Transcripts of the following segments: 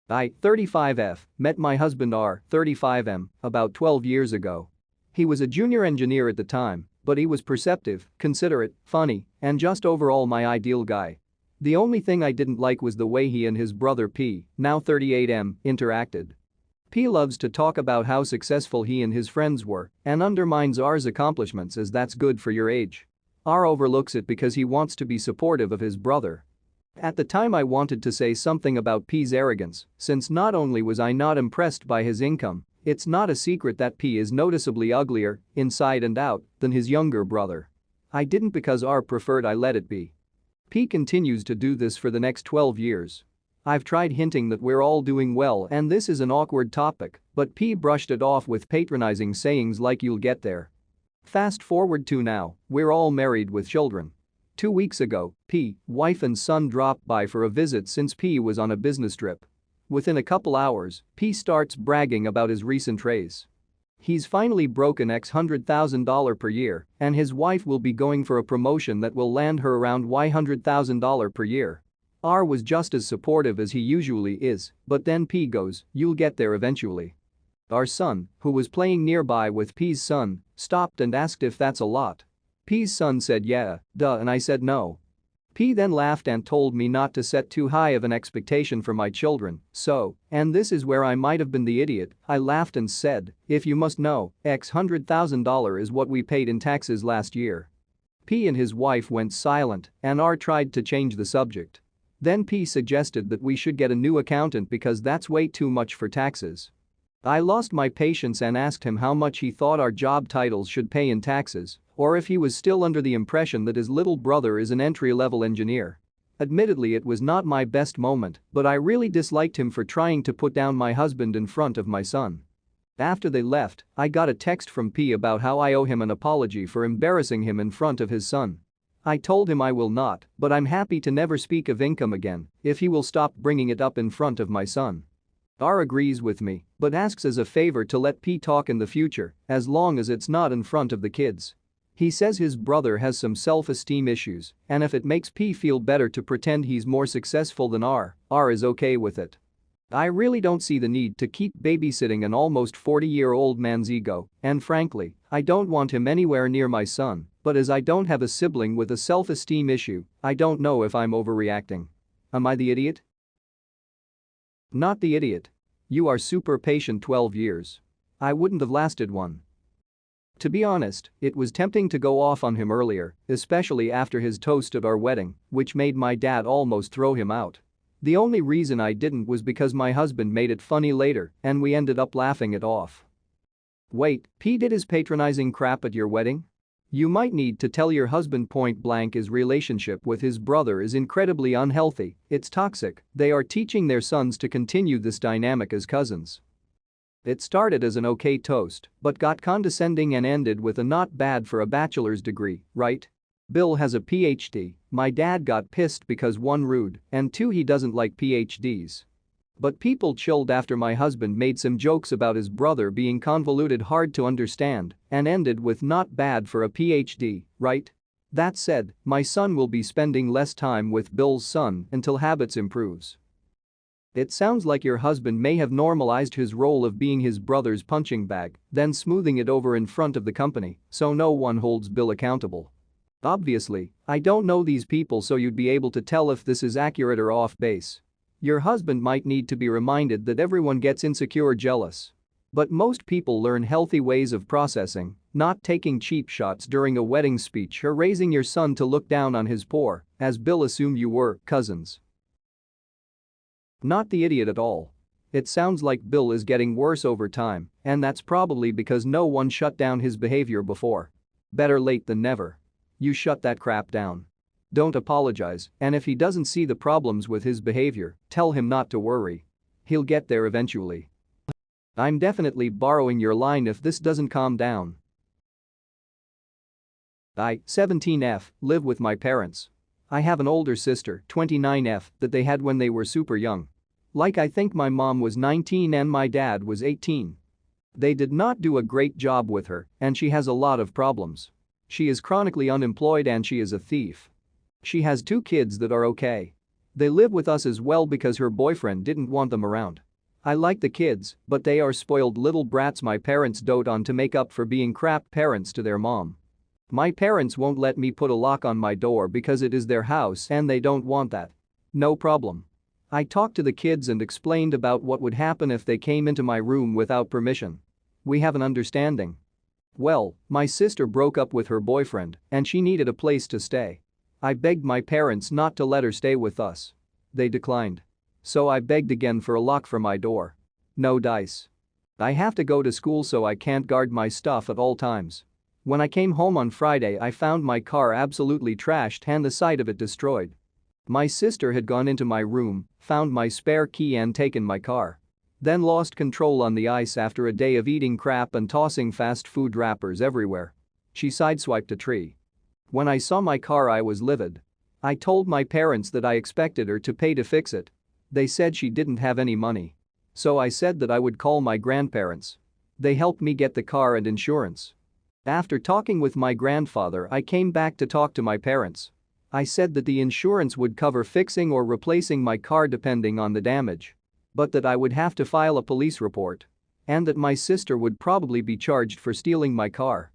I, 35F, met my husband R, 35M, about 12 years ago. He was a junior engineer at the time, but he was perceptive, considerate, funny, and just overall my ideal guy. The only thing I didn't like was the way he and his brother P, now 38M, interacted. P loves to talk about how successful he and his friends were and undermines R's accomplishments as that's good for your age. R overlooks it because he wants to be supportive of his brother. At the time I wanted to say something about P's arrogance, since not only was I not impressed by his income, it's not a secret that P is noticeably uglier, inside and out, than his younger brother. I didn't because R preferred I let it be. P continues to do this for the next 12 years. I've tried hinting that we're all doing well and this is an awkward topic, but P brushed it off with patronizing sayings like you'll get there. Fast forward to now, we're all married with children. 2 weeks ago, P, wife and son dropped by for a visit since P was on a business trip. Within a couple hours, P starts bragging about his recent raise. He's finally broken $100,000 per year and his wife will be going for a promotion that will land her around $100,000 per year. R was just as supportive as he usually is, but then P goes, "You'll get there eventually." Our son, who was playing nearby with P's son, stopped and asked if that's a lot. P's son said yeah, duh, and I said no. P then laughed and told me not to set too high of an expectation for my children, so, and this is where I might have been the idiot, I laughed and said, if you must know, $100,000 is what we paid in taxes last year. P and his wife went silent and R tried to change the subject. Then P suggested that we should get a new accountant because that's way too much for taxes. I lost my patience and asked him how much he thought our job titles should pay in taxes, or if he was still under the impression that his little brother is an entry-level engineer. Admittedly, it was not my best moment, but I really disliked him for trying to put down my husband in front of my son. After they left, I got a text from P about how I owe him an apology for embarrassing him in front of his son. I told him I will not, but I'm happy to never speak of income again if he will stop bringing it up in front of my son. R agrees with me, but asks as a favor to let P talk in the future, as long as it's not in front of the kids. He says his brother has some self-esteem issues, and if it makes P feel better to pretend he's more successful than R is okay with it. I really don't see the need to keep babysitting an almost 40-year-old man's ego, and frankly, I don't want him anywhere near my son, but as I don't have a sibling with a self-esteem issue, I don't know if I'm overreacting. Am I the idiot? Not the idiot. You are super patient 12 years. I wouldn't have lasted one. To be honest, it was tempting to go off on him earlier, especially after his toast at our wedding, which made my dad almost throw him out. The only reason I didn't was because my husband made it funny later and we ended up laughing it off. Wait, P did his patronizing crap at your wedding? You might need to tell your husband point blank his relationship with his brother is incredibly unhealthy, it's toxic, they are teaching their sons to continue this dynamic as cousins. It started as an okay toast, but got condescending and ended with a not bad for a bachelor's degree, right? Bill has a PhD, my dad got pissed because 1 rude, and 2 he doesn't like PhDs. But people chilled after my husband made some jokes about his brother being convoluted hard to understand and ended with not bad for a PhD, right? That said, my son will be spending less time with Bill's son until habits improves. It sounds like your husband may have normalized his role of being his brother's punching bag, then smoothing it over in front of the company so no one holds Bill accountable. Obviously, I don't know these people so you'd be able to tell if this is accurate or off base. Your husband might need to be reminded that everyone gets insecure or jealous. But most people learn healthy ways of processing, not taking cheap shots during a wedding speech or raising your son to look down on his poor, as Bill assumed you were, cousins. Not the idiot at all. It sounds like Bill is getting worse over time, and that's probably because no one shut down his behavior before. Better late than never. You shut that crap down. Don't apologize, and if he doesn't see the problems with his behavior, tell him not to worry. He'll get there eventually. I'm definitely borrowing your line if this doesn't calm down. I, 17F, live with my parents. I have an older sister, 29F, that they had when they were super young. Like I think my mom was 19 and my dad was 18. They did not do a great job with her, and she has a lot of problems. She is chronically unemployed and she is a thief. She has 2 kids that are okay. They live with us as well because her boyfriend didn't want them around. I like the kids, but they are spoiled little brats my parents dote on to make up for being crap parents to their mom. My parents won't let me put a lock on my door because it is their house and they don't want that. No problem. I talked to the kids and explained about what would happen if they came into my room without permission. We have an understanding. Well, my sister broke up with her boyfriend and she needed a place to stay. I begged my parents not to let her stay with us. They declined. So I begged again for a lock for my door. No dice. I have to go to school so I can't guard my stuff at all times. When I came home on Friday I found my car absolutely trashed and the side of it destroyed. My sister had gone into my room, found my spare key and taken my car. Then lost control on the ice after a day of eating crap and tossing fast food wrappers everywhere. She sideswiped a tree. When I saw my car I was livid. I told my parents that I expected her to pay to fix it. They said she didn't have any money. So I said that I would call my grandparents. They helped me get the car and insurance. After talking with my grandfather I came back to talk to my parents. I said that the insurance would cover fixing or replacing my car depending on the damage. But that I would have to file a police report. And that my sister would probably be charged for stealing my car.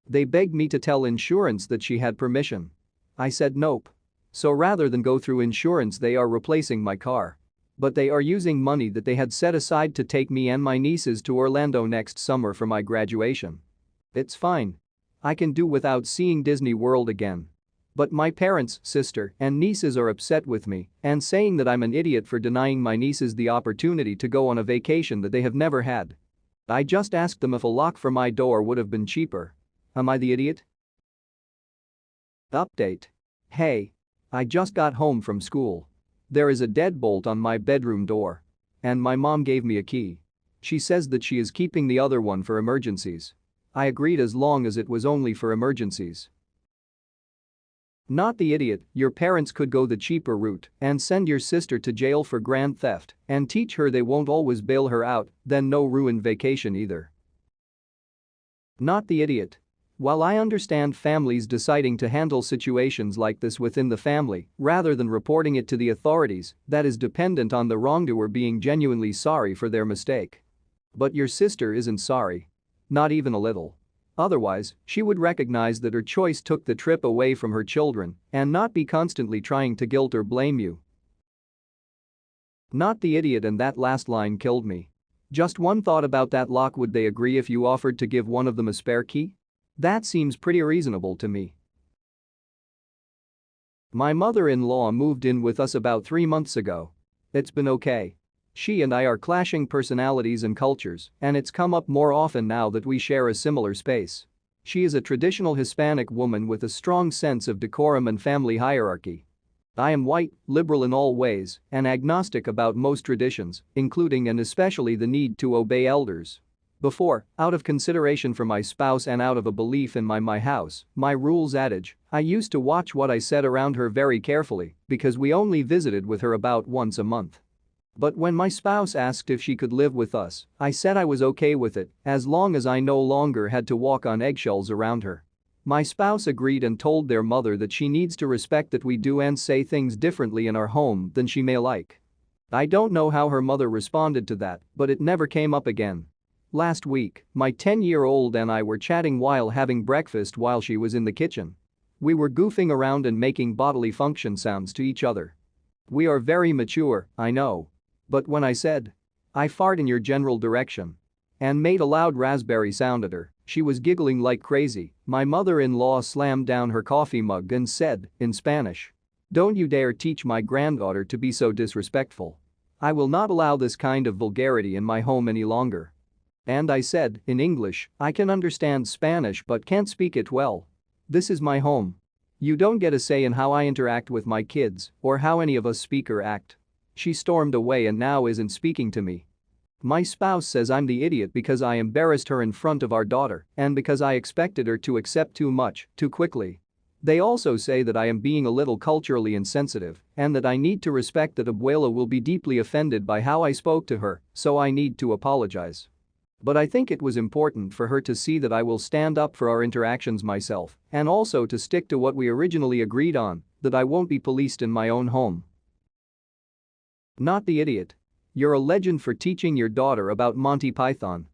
They begged me to tell insurance that she had permission. I said nope. So rather than go through insurance they are replacing my car. But they are using money that they had set aside to take me and my nieces to Orlando next summer for my graduation. It's fine. I can do without seeing Disney World again. But my parents, sister, and nieces are upset with me and saying that I'm an idiot for denying my nieces the opportunity to go on a vacation that they have never had. I just asked them if a lock for my door would have been cheaper. Am I the idiot? Update. Hey. I just got home from school. There is a deadbolt on my bedroom door. And my mom gave me a key. She says that she is keeping the other one for emergencies. I agreed as long as it was only for emergencies. Not the idiot, your parents could go the cheaper route and send your sister to jail for grand theft and teach her they won't always bail her out, then no ruined vacation either. Not the idiot. While I understand families deciding to handle situations like this within the family rather than reporting it to the authorities, that is dependent on the wrongdoer being genuinely sorry for their mistake. But your sister isn't sorry. Not even a little. Otherwise, she would recognize that her choice took the trip away from her children and not be constantly trying to guilt or blame you. Not the idiot, and that last line killed me. Just one thought about that lock: would they agree if you offered to give one of them a spare key? That seems pretty reasonable to me. My mother-in-law moved in with us about 3 months ago. It's been okay. She and I are clashing personalities and cultures, and it's come up more often now that we share a similar space. She is a traditional Hispanic woman with a strong sense of decorum and family hierarchy. I am white, liberal in all ways, and agnostic about most traditions, including and especially the need to obey elders. Before, out of consideration for my spouse and out of a belief in my house, my rules adage, I used to watch what I said around her very carefully because we only visited with her about once a month. But when my spouse asked if she could live with us, I said I was okay with it as long as I no longer had to walk on eggshells around her. My spouse agreed and told their mother that she needs to respect that we do and say things differently in our home than she may like. I don't know how her mother responded to that, but it never came up again. Last week, my 10-year-old and I were chatting while having breakfast while she was in the kitchen. We were goofing around and making bodily function sounds to each other. We are very mature, I know. But when I said, "I fart in your general direction," and made a loud raspberry sound at her, she was giggling like crazy. My mother-in-law slammed down her coffee mug and said, in Spanish, "Don't you dare teach my granddaughter to be so disrespectful. I will not allow this kind of vulgarity in my home any longer." And I said, in English, "I can understand Spanish but can't speak it well. This is my home. You don't get a say in how I interact with my kids or how any of us speak or act." She stormed away and now isn't speaking to me. My spouse says I'm the idiot because I embarrassed her in front of our daughter and because I expected her to accept too much, too quickly. They also say that I am being a little culturally insensitive and that I need to respect that Abuela will be deeply offended by how I spoke to her, so I need to apologize. But I think it was important for her to see that I will stand up for our interactions myself and also to stick to what we originally agreed on, that I won't be policed in my own home. Not the idiot. You're a legend for teaching your daughter about Monty Python.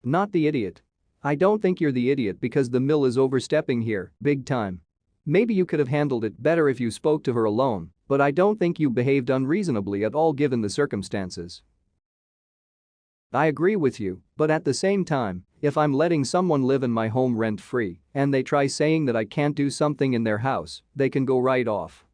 Not the idiot. I don't think you're the idiot because the mill is overstepping here, big time. Maybe you could have handled it better if you spoke to her alone, but I don't think you behaved unreasonably at all given the circumstances. I agree with you, but at the same time, if I'm letting someone live in my home rent-free and they try saying that I can't do something in their house, they can go right off.